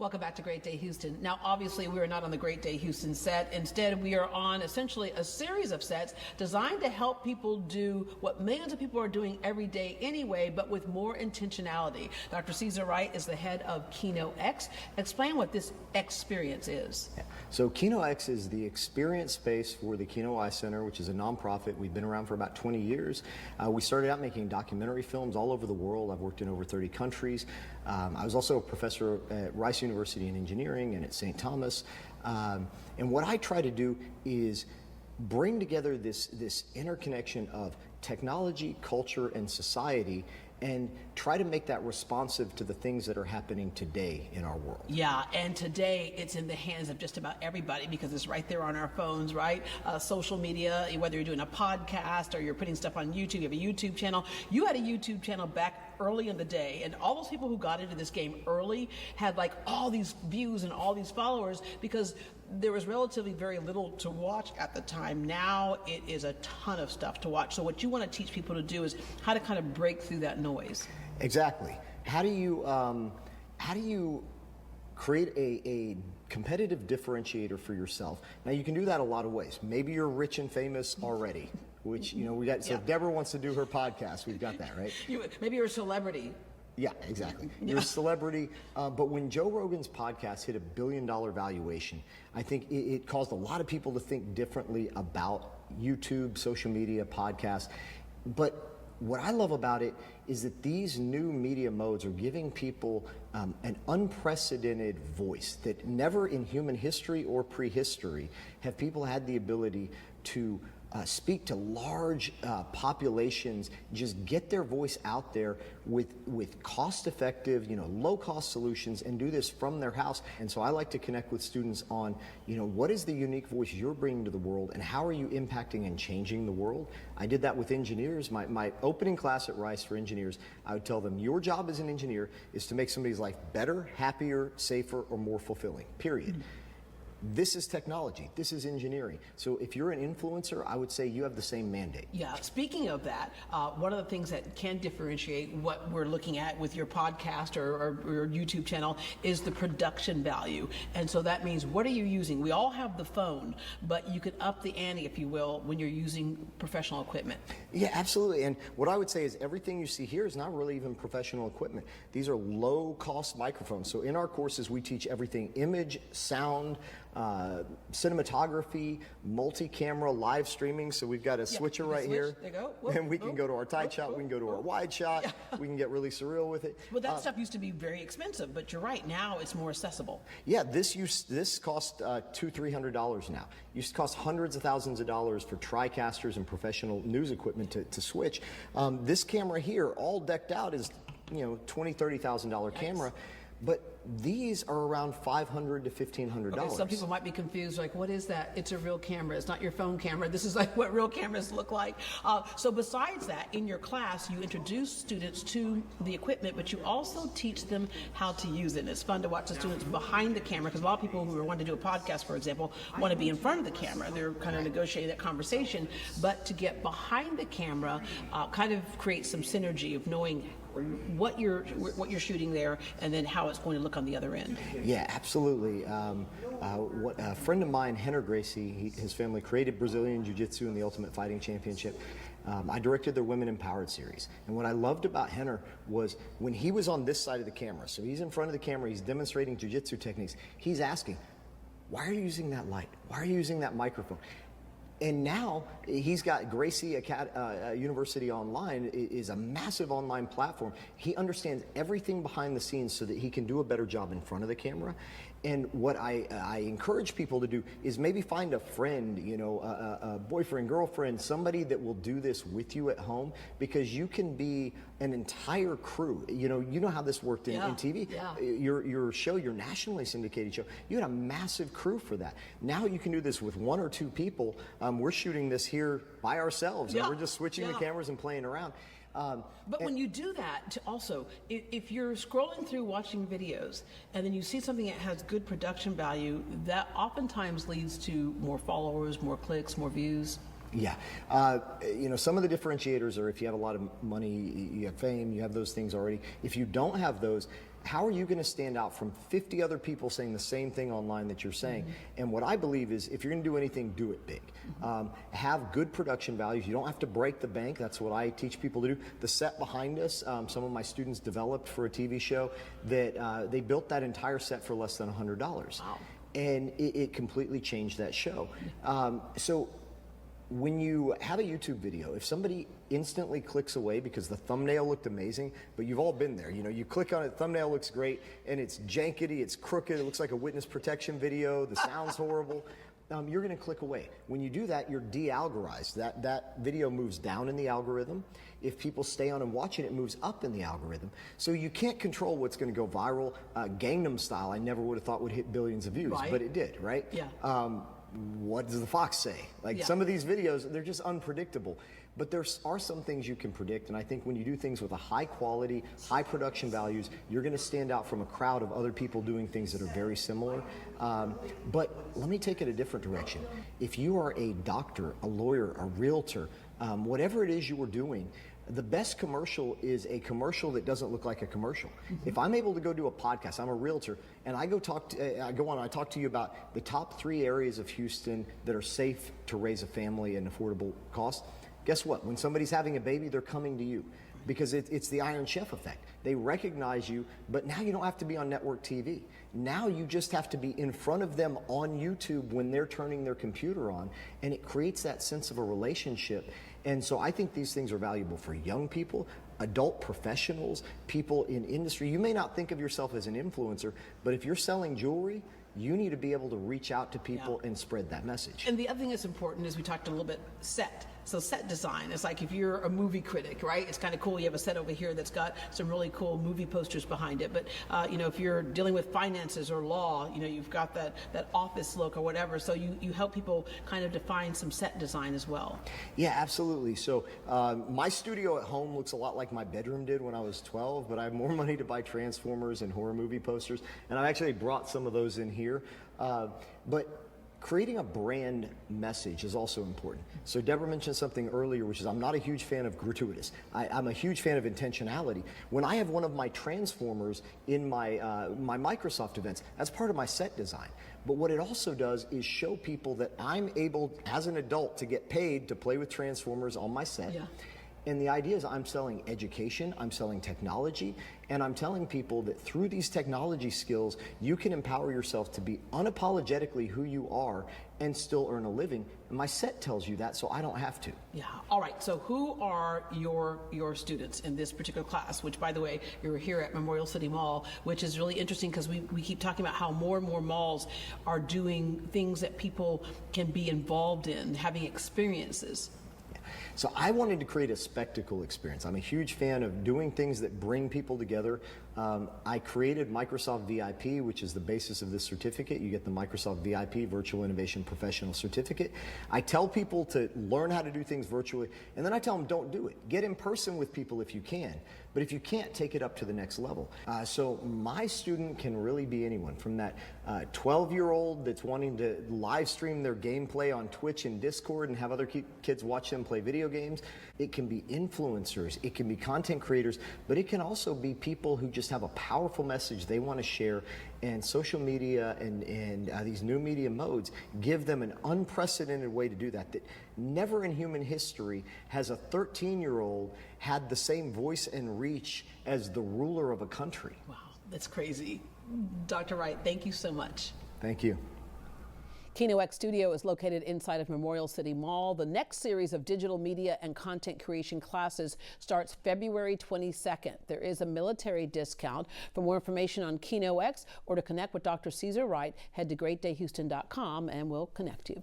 Welcome back to Great Day Houston. Now, obviously, we are not on the Great Day Houston set. Instead, we are on essentially a series of sets designed to help people do what millions of people are doing every day anyway, but with more intentionality. Dr. Caesar Wright is the head of Kino-X. Explain what this experience is. So Kino-X is the experience space for the Kino-I Center, which is a nonprofit. We've been around for about 20 years. We started out making documentary films all over the world. I've worked in over 30 countries. I was also a professor at Rice University in engineering and at St. Thomas. And what I try to do is bring together this interconnection of technology, culture, and society, and try to make that responsive to the things that are happening today in our world. Yeah, and today it's in the hands of just about everybody because it's right there on our phones, right? Social media, whether you're doing a podcast or you're putting stuff on YouTube, you have a YouTube channel. You had a YouTube channel back early in the day, and all those people who got into this game early had like all these views and all these followers because there was relatively very little to watch at the time. Now it is a ton of stuff to watch. So what you want to teach people to do is how to kind of break through that noise. Exactly. How do you create a competitive differentiator for yourself? Now you can do that a lot of ways. Maybe you're rich and famous already, which we got. So Deborah wants to do her podcast. We've got that, right? Maybe you're a celebrity. Yeah, exactly. You're a celebrity, but when Joe Rogan's podcast hit $1 billion valuation, I think it caused a lot of people to think differently about YouTube, social media, podcasts. But what I love about it is that these new media modes are giving people an unprecedented voice that never in human history or prehistory have people had the ability to speak to large populations, just get their voice out there with cost-effective, low-cost solutions, and do this from their house. And so I like to connect with students on, what is the unique voice you're bringing to the world, and how are you impacting and changing the world? I did that with engineers. My opening class at Rice for engineers, I would tell them, your job as an engineer is to make somebody's life better, happier, safer, or more fulfilling, period. Mm-hmm. This is technology. This is engineering. So if you're an influencer, I would say you have the same mandate. Yeah. Speaking of that, one of the things that can differentiate what we're looking at with your podcast or your YouTube channel is the production value. And so that means, what are you using? We all have the phone, but you can up the ante, if you will, when you're using professional equipment. Yeah, absolutely. And what I would say is everything you see here is not really even professional equipment. These are low-cost microphones. So in our courses, we teach everything: image, sound, cinematography, multi-camera, live streaming. So we've got a switcher right here. There you go. Whoop, and we can go to our tight shot, we can go to our wide shot, we can get really surreal with it. Well, that stuff used to be very expensive, but you're right, now it's more accessible. Yeah, this costs $200-300 now. Used to cost hundreds of thousands of dollars for TriCasters and professional news equipment to switch. This camera here, all decked out, is $20,000-$30,000 camera. But these are around $500 to $1,500. Okay, some people might be confused, like, what is that? It's a real camera. It's not your phone camera. This is like what real cameras look like. So besides that, in your class, you introduce students to the equipment, but you also teach them how to use it. And it's fun to watch the students behind the camera, because a lot of people who are wanting to do a podcast, for example, want to be in front of the camera. They're kind of negotiating that conversation. But to get behind the camera kind of creates some synergy of knowing what you're shooting there, and then how it's going to look on the other end. Yeah, absolutely. A friend of mine, Henner Gracie, his family created Brazilian Jiu-Jitsu and the Ultimate Fighting Championship. I directed their Women Empowered series. And what I loved about Henner was when he was on this side of the camera, so he's in front of the camera, he's demonstrating Jiu-Jitsu techniques, he's asking, why are you using that light? Why are you using that microphone? And now he's got Gracie University Online is a massive online platform. He understands everything behind the scenes so that he can do a better job in front of the camera. And what I encourage people to do is maybe find a friend, a boyfriend, girlfriend, somebody that will do this with you at home, because you can be an entire crew. You know how this worked in TV. Yeah. Your show, your nationally syndicated show, you had a massive crew for that. Now you can do this with 1 or 2 people. We're shooting this here by ourselves, and we're just switching the cameras and playing around. But when you do that, also, if you're scrolling through watching videos and then you see something that has good production value, that oftentimes leads to more followers, more clicks, more views. Yeah. Some of the differentiators are if you have a lot of money, you have fame, you have those things already. If you don't have those, how are you going to stand out from 50 other people saying the same thing online that you're saying? And what I believe is, if you're going to do anything, do it big. Have good production values. You don't have to break the bank. That's what I teach people to do. The set behind us, some of my students developed for a TV show that they built that entire set for less than $100. Wow. And it completely changed that show. So when you have a YouTube video, if somebody instantly clicks away because the thumbnail looked amazing, but you've all been there, you know, you click on it, thumbnail looks great, and it's jankety, it's crooked, it looks like a witness protection video, the sound's horrible, you're gonna click away. When you do that, you're de-algorized. That video moves down in the algorithm. If people stay on and watch it, it moves up in the algorithm. So you can't control what's gonna go viral. Gangnam Style, I never would have thought would hit billions of views, but it did, right? Yeah. What does the fox say? Like some of these videos, they're just unpredictable. But there are some things you can predict, and I think when you do things with a high quality, high production values, you're going to stand out from a crowd of other people doing things that are very similar. But let me take it a different direction. If you are a doctor, a lawyer, a realtor, whatever it is you are doing, the best commercial is a commercial that doesn't look like a commercial. If I'm able to go do a podcast, I'm a realtor, and I go talk to you about the top 3 areas of Houston that are safe to raise a family at an affordable cost. Guess what? When somebody's having a baby, they're coming to you because it's the Iron Chef effect. They recognize you, but now you don't have to be on network TV. Now you just have to be in front of them on YouTube when they're turning their computer on, and it creates that sense of a relationship. And so I think these things are valuable for young people, adult professionals, people in industry. You may not think of yourself as an influencer, but if you're selling jewelry, you need to be able to reach out to people and spread that message. And the other thing that's important is we talked a little bit set. So set design, it's like if you're a movie critic, right? It's kind of cool. You have a set over here that's got some really cool movie posters behind it. But, you know, if you're dealing with finances or law, you know, you've got that office look or whatever. So you help people kind of define some set design as well. Yeah, absolutely. So my studio at home looks a lot like my bedroom did when I was 12, but I have more money to buy Transformers and horror movie posters. And I've actually brought some of those in here. But creating a brand message is also important. So Deborah mentioned something earlier, which is I'm not a huge fan of gratuitous. I'm a huge fan of intentionality. When I have one of my Transformers in my Microsoft events, that's part of my set design. But what it also does is show people that I'm able, as an adult, to get paid to play with Transformers on my set. Yeah. And the idea is I'm selling education, I'm selling technology, and I'm telling people that through these technology skills, you can empower yourself to be unapologetically who you are and still earn a living. And my set tells you that, so I don't have to. Yeah. All right. So who are your students in this particular class, which, by the way, you're here at Memorial City Mall, which is really interesting because we keep talking about how more and more malls are doing things that people can be involved in, having experiences. So I wanted to create a spectacle experience. I'm a huge fan of doing things that bring people together. I created Microsoft VIP, which is the basis of this certificate. You get the Microsoft VIP Virtual Innovation Professional Certificate. I tell people to learn how to do things virtually, and then I tell them don't do it. Get in person with people if you can, but if you can't, take it up to the next level. So my student can really be anyone, from that 12-year-old that's wanting to live stream their gameplay on Twitch and Discord and have other kids watch them play video games. It can be influencers, it can be content creators, but it can also be people who just have a powerful message they want to share, and social media and these new media modes give them an unprecedented way to do that. That never in human history has a 13-year-old had the same voice and reach as the ruler of a country. Wow, that's crazy. Dr. Wright, thank you so much. Thank you. Kino-X Studio is located inside of Memorial City Mall. The next series of digital media and content creation classes starts February 22nd. There is a military discount. For more information on Kino-X or to connect with Dr. Caesar Wright, head to greatdayhouston.com and we'll connect you.